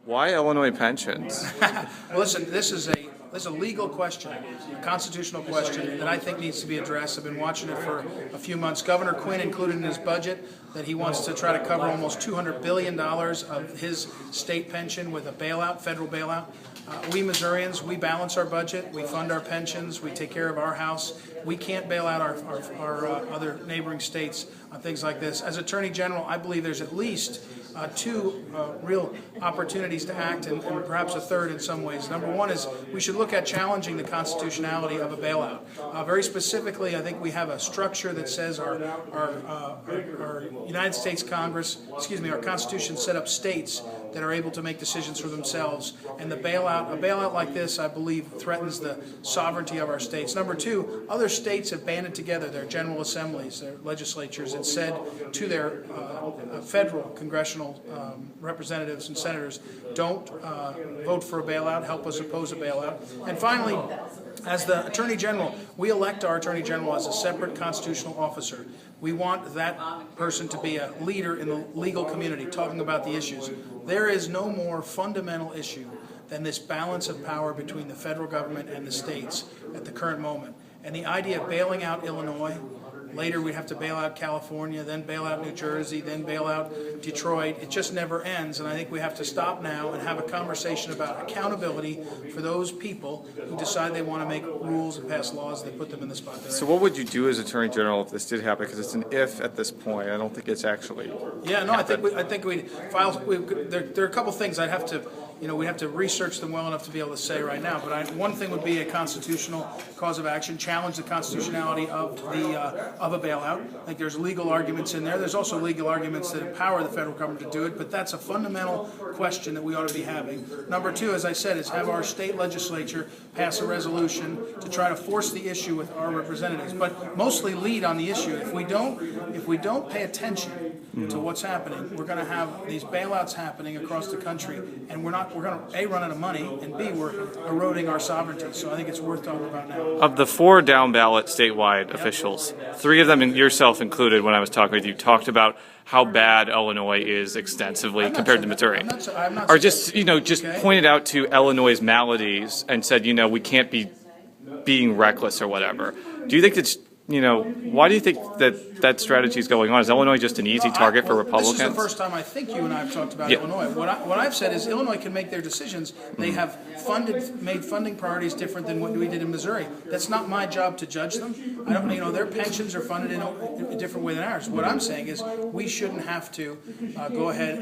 Why Illinois pensions? Well, listen, this is a legal question, a constitutional question that I think needs to be addressed. I've been watching it for a few months. Governor Quinn included in his budget that he wants to try to cover almost $200 billion of his state pension with a bailout, federal bailout. We Missourians, we balance our budget, we fund our pensions, we take care of our house. We can't bail out our other neighboring states on things like this. As Attorney General, I believe there's at least two real opportunities to act, and perhaps a third in some ways. Number one is we should look at challenging the constitutionality of a bailout. Very specifically, I think we have a structure that says our United States Congress, our Constitution set up states that are able to make decisions for themselves, and a bailout like this, I believe, threatens the sovereignty of our states. Number two, other states have banded together their general assemblies, their legislatures, and said to their federal congressional representatives and senators, don't vote for a bailout, help us oppose a bailout. And finally, as the Attorney General, we elect our Attorney General as a separate constitutional officer. We want that person to be a leader in the legal community, talking about the issues. There is no more fundamental issue than this balance of power between the federal government and the states at the current moment. And the idea of bailing out Illinois, later we'd have to bail out California, then bail out New Jersey, then bail out Detroit. It just never ends, and I think we have to stop now and have a conversation about accountability for those people who decide they want to make rules and pass laws that put them in the spot they're in. So what would you do as Attorney General if this did happen? Because it's an if at this point. I don't think it's actually. Yeah, no, I think we'd file. There are a couple things I'd have to. We have to research them well enough to be able to say right now. But one thing would be a constitutional cause of action, challenge the constitutionality of a bailout. I think there's legal arguments in there. There's also legal arguments that empower the federal government to do it. But that's a fundamental question that we ought to be having. Number two, as I said, is have our state legislature pass a resolution to try to force the issue with our representatives, but mostly lead on the issue. If we don't pay attention to what's happening, we're going to have these bailouts happening across the country, and we're going to A, run out of money, and B, we're eroding our sovereignty. So I think it's worth talking about now. Of the 4 down ballot statewide officials, 3 of them, and yourself included when I was talking with you, talked about how bad Illinois is extensively compared to Missouri. Or just pointed out to Illinois' maladies and said, we can't be being reckless or whatever. Do you think it's why do you think that strategy is going on? Is Illinois just an easy target for Republicans? This is the first time I think you and I have talked about Illinois. What I've said is Illinois can make their decisions. They have made funding priorities different than what we did in Missouri. That's not my job to judge them. I don't, their pensions are funded in a different way than ours. What I'm saying is we shouldn't have to go ahead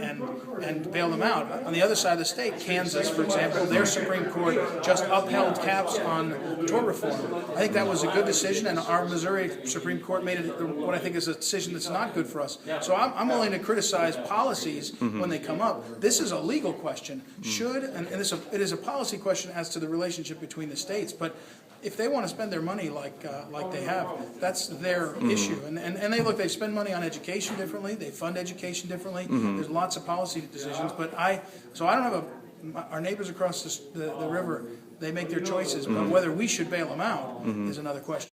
and bail them out. On the other side of the state, Kansas, for example, their Supreme Court just upheld caps on tort reform. I think that was a good decision, and our Missouri Supreme Court made it what I think is a decision that's not good for us. So I'm willing to criticize policies when they come up. This is a legal question. It is a policy question as to the relationship between the states, but if they want to spend their money like they have, that's their issue. And they spend money on education differently. They fund education differently. There's lots of policy decisions. But I don't have our neighbors across the river. They make their choices, but whether we should bail them out is another question.